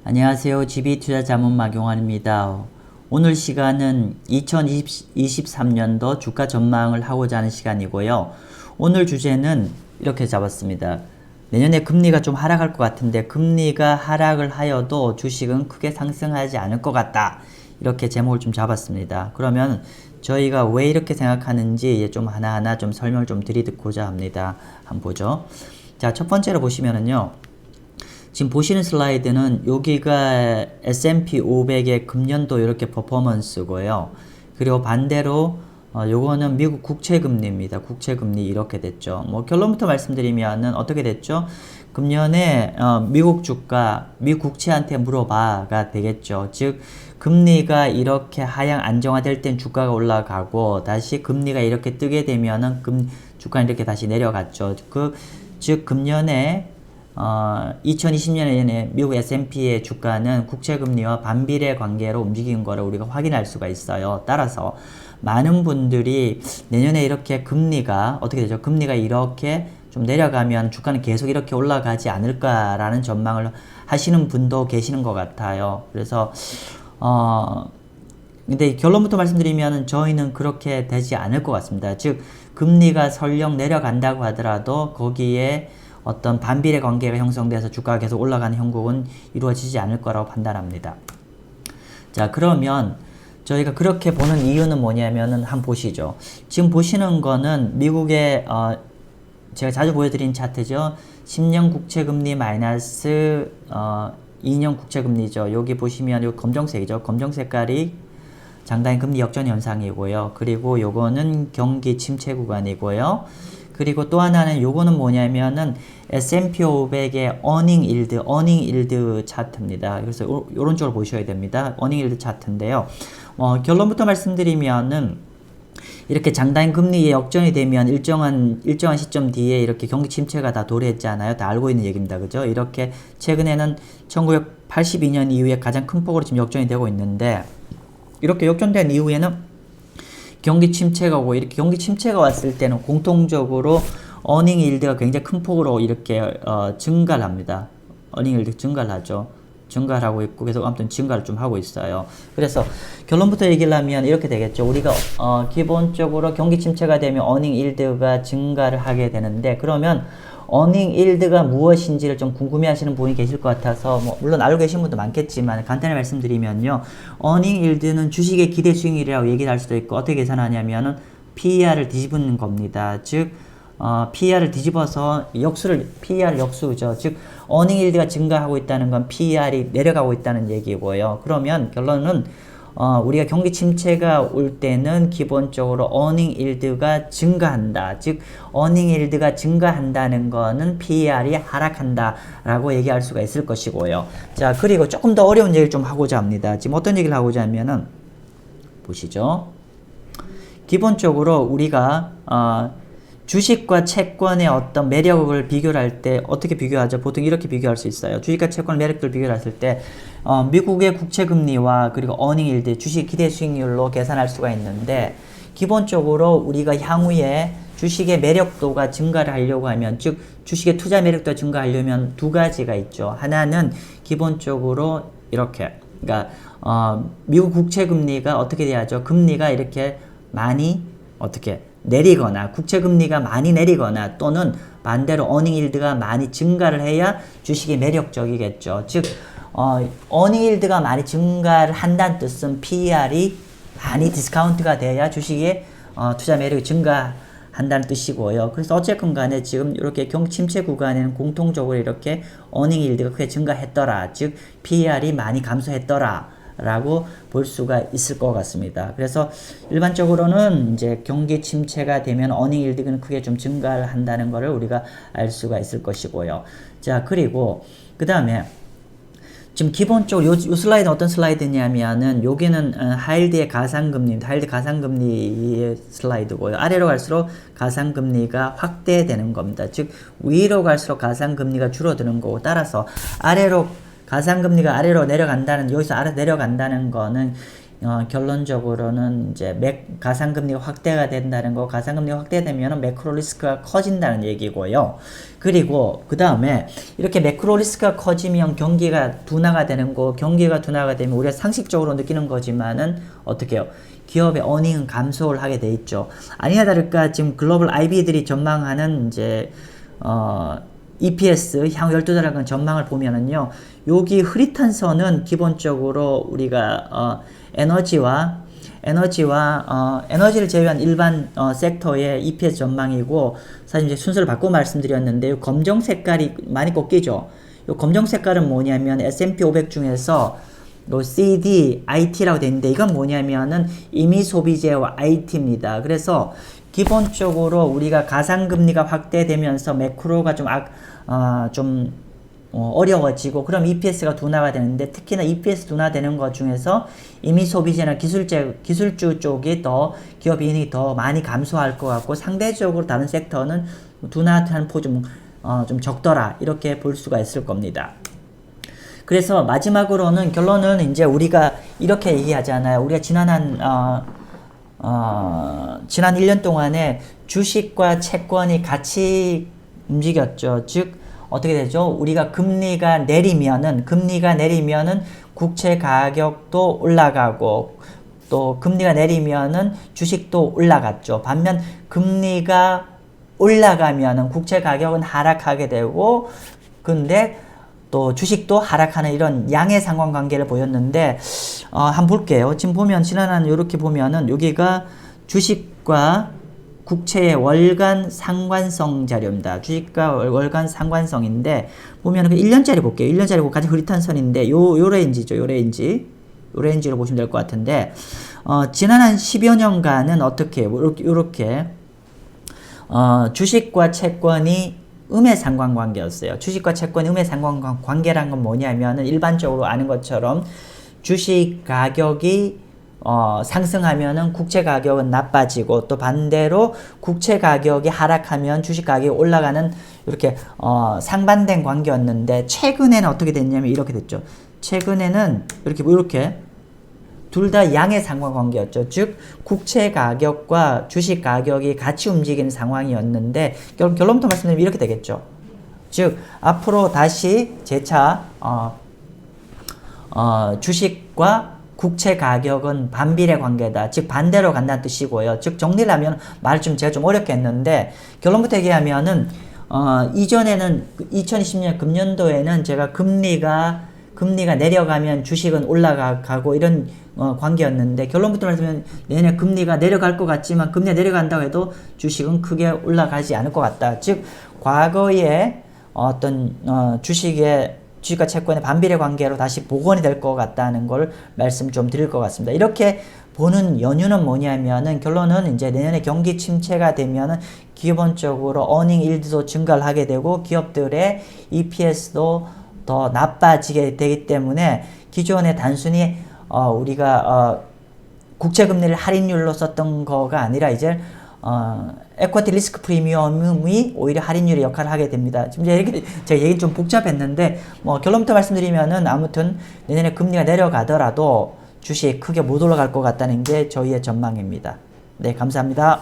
안녕하세요. GB투자자문박용환입니다. 오늘 시간은 2023년도 주가 전망을 하고자 하는 시간이고요. 오늘 주제는 이렇게 잡았습니다. 내년에 금리가 좀 하락할 것 같은데 금리가 하락을 하여도 주식은 크게 상승하지 않을 것 같다. 이렇게 제목을 좀 잡았습니다. 그러면 저희가 왜 이렇게 생각하는지 좀 하나하나 좀 설명을 좀 드리고자 합니다. 한번 보죠. 자, 첫 번째로 보시면은요. 지금 보시는 슬라이드는 여기가 S&P 500의 금년도 이렇게 퍼포먼스고요. 그리고 반대로 요거는 미국 국채금리입니다. 국채금리 이렇게 됐죠. 뭐 결론부터 말씀드리면은 어떻게 됐죠? 금년에 미국 주가, 미국 국채한테 물어봐가 되겠죠. 즉 금리가 이렇게 하향 안정화될 땐 주가가 올라가고 다시 금리가 이렇게 뜨게 되면은 주가는 이렇게 다시 내려갔죠. 즉 금년에 2020년에 미국 S&P의 주가는 국채금리와 반비례 관계로 움직인 거를 우리가 확인할 수가 있어요. 따라서 많은 분들이 내년에 이렇게 금리가 어떻게 되죠? 금리가 이렇게 좀 내려가면 주가는 계속 이렇게 올라가지 않을까라는 전망을 하시는 분도 계시는 것 같아요. 그래서 근데 결론부터 말씀드리면 저희는 그렇게 되지 않을 것 같습니다. 즉 금리가 설령 내려간다고 하더라도 거기에 어떤 반비례 관계가 형성돼서 주가가 계속 올라가는 형국은 이루어지지 않을 거라고 판단합니다. 자, 그러면 저희가 그렇게 보는 이유는 뭐냐면은 한번 보시죠. 지금 보시는 거는 미국의 제가 자주 보여드린 차트죠. 10년 국채금리 마이너스 2년 국채금리죠. 여기 보시면 요 검정색이죠. 검정 색깔이 장단기 금리 역전 현상이고요. 그리고 요거는 경기 침체 구간이고요. 그리고 또 하나는 요거는 뭐냐면은 S&P 500의 어닝 일드 차트입니다. 그래서 요런 쪽을 보셔야 됩니다. 어닝 일드 차트인데요. 결론부터 말씀드리면은 이렇게 장단 금리에 역전이 되면 일정한 시점 뒤에 이렇게 경기 침체가 다 도래했잖아요. 다 알고 있는 얘기입니다. 그죠? 이렇게 최근에는 1982년 이후에 가장 큰 폭으로 지금 역전이 되고 있는데 이렇게 역전된 이후에는 경기 침체가 오고 이렇게 경기 침체가 왔을 때는 공통적으로 어닝 일드가 굉장히 큰 폭으로 이렇게 증가를 합니다. 어닝 일드 증가를 하죠. 증가를 하고 있고 계속 아무튼 증가를 좀 하고 있어요. 그래서 결론부터 얘기를 하면 이렇게 되겠죠. 우리가 기본적으로 경기 침체가 되면 어닝 일드가 증가를 하게 되는데 그러면 어닝 일드가 무엇인지를 좀 궁금해 하시는 분이 계실 것 같아서 물론 알고 계신 분도 많겠지만 간단히 말씀드리면요. 어닝 일드는 주식의 기대 수익률이라고 얘기를 할 수도 있고 어떻게 계산하냐면은 PER을 뒤집는 겁니다. 즉 PER을 뒤집어서 PER 역수죠. 즉 어닝 일드가 증가하고 있다는 건 PER이 내려가고 있다는 얘기고요. 그러면 결론은 우리가 경기 침체가 올 때는 기본적으로 어닝 일드가 증가한다. 즉 어닝 일드가 증가한다는 거는 PER이 하락한다 라고 얘기할 수가 있을 것이고요. 자, 그리고 조금 더 어려운 얘기를 좀 하고자 합니다. 지금 어떤 얘기를 하고자 하면은 보시죠. 기본적으로 우리가 주식과 채권의 어떤 매력을 비교를 할 때 어떻게 비교하죠? 보통 이렇게 비교할 수 있어요. 주식과 채권 매력들을 비교를 했을 때 미국의 국채금리와 그리고 어닝일드 주식 기대 수익률로 계산할 수가 있는데 기본적으로 우리가 향후에 주식의 매력도가 증가를 하려고 하면 즉 주식의 투자 매력도가 증가하려면 두 가지가 있죠. 하나는 기본적으로 이렇게 그러니까 미국 국채금리가 어떻게 돼야죠? 금리가 이렇게 많이 어떻게 내리거나 국채금리가 많이 내리거나 또는 반대로 어닝일드가 많이 증가를 해야 주식이 매력적이겠죠. 즉 어닝일드가 많이 증가를 한다는 뜻은 PER이 많이 디스카운트가 돼야 주식의 투자 매력이 증가한다는 뜻이고요. 그래서 어쨌건 간에 지금 이렇게 경기 침체 구간에는 공통적으로 이렇게 어닝일드가 크게 증가했더라. 즉 PER이 많이 감소했더라. 라고 볼 수가 있을 것 같습니다. 그래서 일반적으로는 이제 경기 침체가 되면 어닝 일드는 크게 좀 증가를 한다는 것을 우리가 알 수가 있을 것이고요. 자, 그리고 그 다음에 지금 기본적으로 요 슬라이드는 어떤 슬라이드냐면은 여기는 하일드의 가상금리입니다. 하일드 가상금리의 슬라이드고요. 아래로 갈수록 가상금리가 확대되는 겁니다. 즉 위로 갈수록 가상금리가 줄어드는 거고 따라서 가상금리가 아래로 내려간다는, 여기서 아래로 내려간다는 거는 결론적으로는 이제 가상금리가 확대가 된다는 거, 가상금리가 확대되면 매크로 리스크가 커진다는 얘기고요. 그리고 그 다음에 이렇게 매크로 리스크가 커지면 경기가 둔화가 되는 거, 경기가 둔화가 되면 우리가 상식적으로 느끼는 거지만은 어떻게 해요? 기업의 어닝은 감소를 하게 돼 있죠. 아니나 다를까 지금 글로벌 IB들이 전망하는 이제 EPS 향후 12달간 전망을 보면은요. 여기 흐릿한 선은 기본적으로 우리가 에너지를 제외한 일반 섹터의 EPS 전망이고, 사실 이제 순서를 바꿔 말씀드렸는데 요 검정 색깔이 많이 꺾이죠. 요 검정 색깔은 뭐냐면 S&P 500 중에서 요 CD, IT라고 되어 있는데 이건 뭐냐면은 임의 소비재와 IT입니다. 그래서 기본적으로 우리가 가상금리가 확대되면서 매크로가 좀 어려워지고 그럼 EPS가 둔화가 되는데, 특히나 EPS 둔화되는 것 중에서 임의 소비재나 기술주 쪽이 더 기업 이익이 더 많이 감소할 것 같고, 상대적으로 다른 섹터는 둔화하는 폭이 좀 적더라, 이렇게 볼 수가 있을 겁니다. 그래서 마지막으로는 결론은 이제 우리가 이렇게 얘기하잖아요. 우리가 지난 1년 동안에 주식과 채권이 같이 움직였죠. 즉 어떻게 되죠? 우리가 금리가 내리면은 국채 가격도 올라가고, 또 금리가 내리면은 주식도 올라갔죠. 반면 금리가 올라가면은 국채 가격은 하락하게 되고, 근데 또 주식도 하락하는 이런 양의 상관관계를 보였는데, 한번 볼게요. 지금 보면 지난한 이렇게 보면은 여기가 주식과 국채의 월간 상관성 자료입니다. 주식과 월간 상관성인데, 보면 그 1년짜리 볼게요. 1년짜리 고 가장 흐릿한 선인데 요 레인지죠. 요 레인지로 보시면 될 것 같은데, 지난 한 10여 년간은 어떻게 요렇게 주식과 채권이 음의 상관관계였어요. 주식과 채권의 음의 상관관계란 건 뭐냐면은 일반적으로 아는 것처럼 주식 가격이 상승하면은 국채 가격은 나빠지고, 또 반대로 국채 가격이 하락하면 주식 가격이 올라가는, 이렇게 상반된 관계였는데, 최근에는 어떻게 됐냐면 이렇게 됐죠. 최근에는 이렇게 둘 다 양의 상관관계였죠. 즉 국채 가격과 주식 가격이 같이 움직이는 상황이었는데, 결론부터 말씀드리면 이렇게 되겠죠. 즉 앞으로 다시 재차 주식과 국채 가격은 반비례 관계다. 즉 반대로 간다는 뜻이고요. 즉 정리를 하면 말을 제가 좀 어렵게 했는데, 결론부터 얘기하면은 이전에는 2020년 금년도에는 제가 금리가 내려가면 주식은 올라가고 이런 관계였는데, 결론부터 말하면 내년에 금리가 내려갈 것 같지만 금리가 내려간다고 해도 주식은 크게 올라가지 않을 것 같다. 즉 과거에 어떤 주식과 채권의 반비례 관계로 다시 복원이 될 것 같다는 걸 말씀 좀 드릴 것 같습니다. 이렇게 보는 연유는 뭐냐면은, 결론은 이제 내년에 경기 침체가 되면은 기본적으로 어닝 일드도 증가를 하게 되고 기업들의 EPS도 더 나빠지게 되기 때문에, 기존에 단순히 우리가 국채금리를 할인율로 썼던 거가 아니라 이제 에쿼티 리스크 프리미엄이 오히려 할인율의 역할을 하게 됩니다. 지금 제가 얘기 좀 복잡했는데, 결론부터 말씀드리면은 아무튼 내년에 금리가 내려가더라도 주식 크게 못 올라갈 것 같다는 게 저희의 전망입니다. 네, 감사합니다.